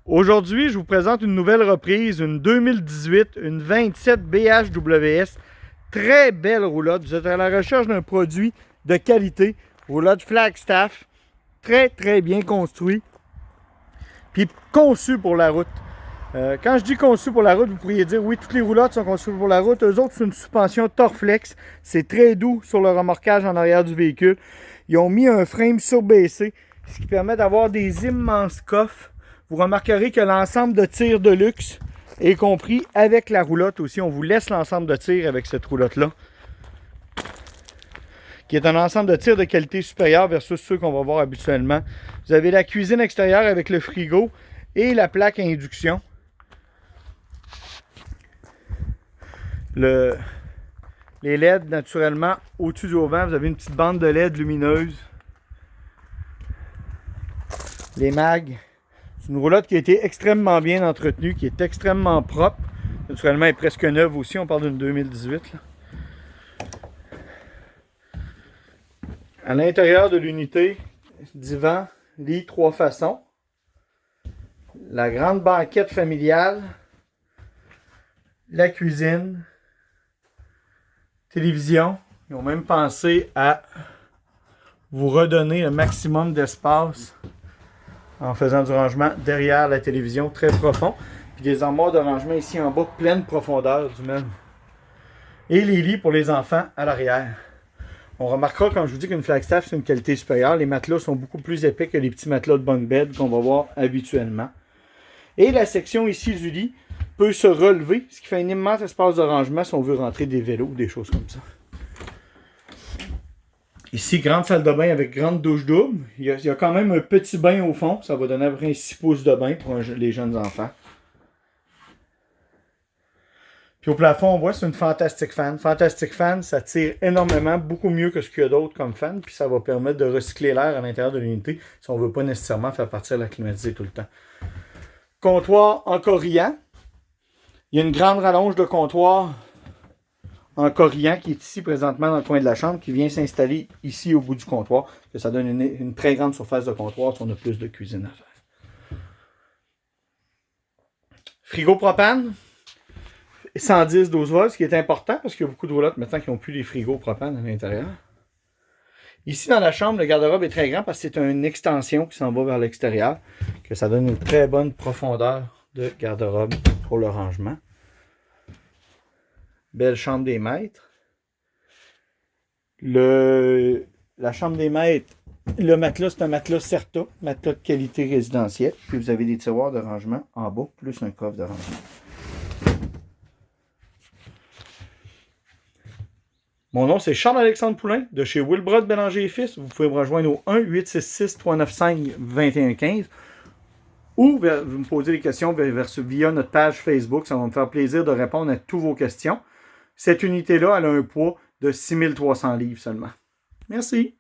Aujourd'hui, je vous présente une nouvelle reprise, une 2018, une 27 BHWS. Très belle roulotte. Vous êtes à la recherche d'un produit de qualité. Roulotte Flagstaff. Très bien construit. Puis conçu pour la route. Quand je dis conçu pour la route, vous pourriez dire oui, toutes les roulottes sont conçues pour la route. Eux autres, c'est une suspension Torflex. C'est très doux sur le remorquage en arrière du véhicule. Ils ont mis un frame surbaissé, ce qui permet d'avoir des immenses coffres. Vous remarquerez que l'ensemble de tir de luxe est compris avec la roulotte aussi. On vous laisse l'ensemble de tir avec cette roulotte-là, qui est un ensemble de tir de qualité supérieure versus ceux qu'on va voir habituellement. Vous avez la cuisine extérieure avec le frigo et la plaque à induction. Les LED, naturellement, au-dessus du haut-vent, vous avez une petite bande de LED lumineuse. Les mags. C'est une roulotte qui a été extrêmement bien entretenue, qui est extrêmement propre. Naturellement, elle est presque neuve aussi. On parle d'une 2018. Là. À l'intérieur de l'unité, divan, lit, 3 façons. La grande banquette familiale. La cuisine. Télévision. Ils ont même pensé à vous redonner le maximum d'espace en faisant du rangement derrière la télévision, très profond. Puis des armoires de rangement ici en bas, pleine profondeur du même. Et les lits pour les enfants à l'arrière. On remarquera, quand je vous dis qu'une Flagstaff, c'est une qualité supérieure, les matelas sont beaucoup plus épais que les petits matelas de bunk bed qu'on va voir habituellement. Et la section ici du lit peut se relever, ce qui fait un immense espace de rangement si on veut rentrer des vélos ou des choses comme ça. Ici, grande salle de bain avec grande douche double. Il y a quand même un petit bain au fond. Ça va donner à peu près 6 pouces de bain pour les jeunes enfants. Puis au plafond, on voit c'est une Fantastic Fan. Fantastic Fan, ça tire énormément, beaucoup mieux que ce qu'il y a d'autre comme fan. Puis ça va permettre de recycler l'air à l'intérieur de l'unité si on ne veut pas nécessairement faire partir la climatisée tout le temps. Comptoir en corrillant. Il y a une grande rallonge de comptoir en corrillant qui est ici présentement dans le coin de la chambre, qui vient s'installer ici au bout du comptoir, que ça donne une très grande surface de comptoir si on a plus de cuisine à faire. Frigo propane, 110 12 volts, ce qui est important parce qu'il y a beaucoup de roulottes maintenant qui n'ont plus les frigos propane à l'intérieur. Ici dans la chambre, le garde-robe est très grand parce que c'est une extension qui s'en va vers l'extérieur, que ça donne une très bonne profondeur de garde-robe pour le rangement. Belle chambre des maîtres. La chambre des maîtres, le matelas, c'est un matelas Certa, matelas de qualité résidentielle. Puis vous avez des tiroirs de rangement en bas, plus un coffre de rangement. Mon nom, c'est Charles-Alexandre Poulain, de chez Wilbrod Bélanger et Fils. Vous pouvez me rejoindre au 1-866-395-2115 ou vous me posez des questions via notre page Facebook. Ça va me faire plaisir de répondre à toutes vos questions. Cette unité-là, elle a un poids de 6300 livres seulement. Merci.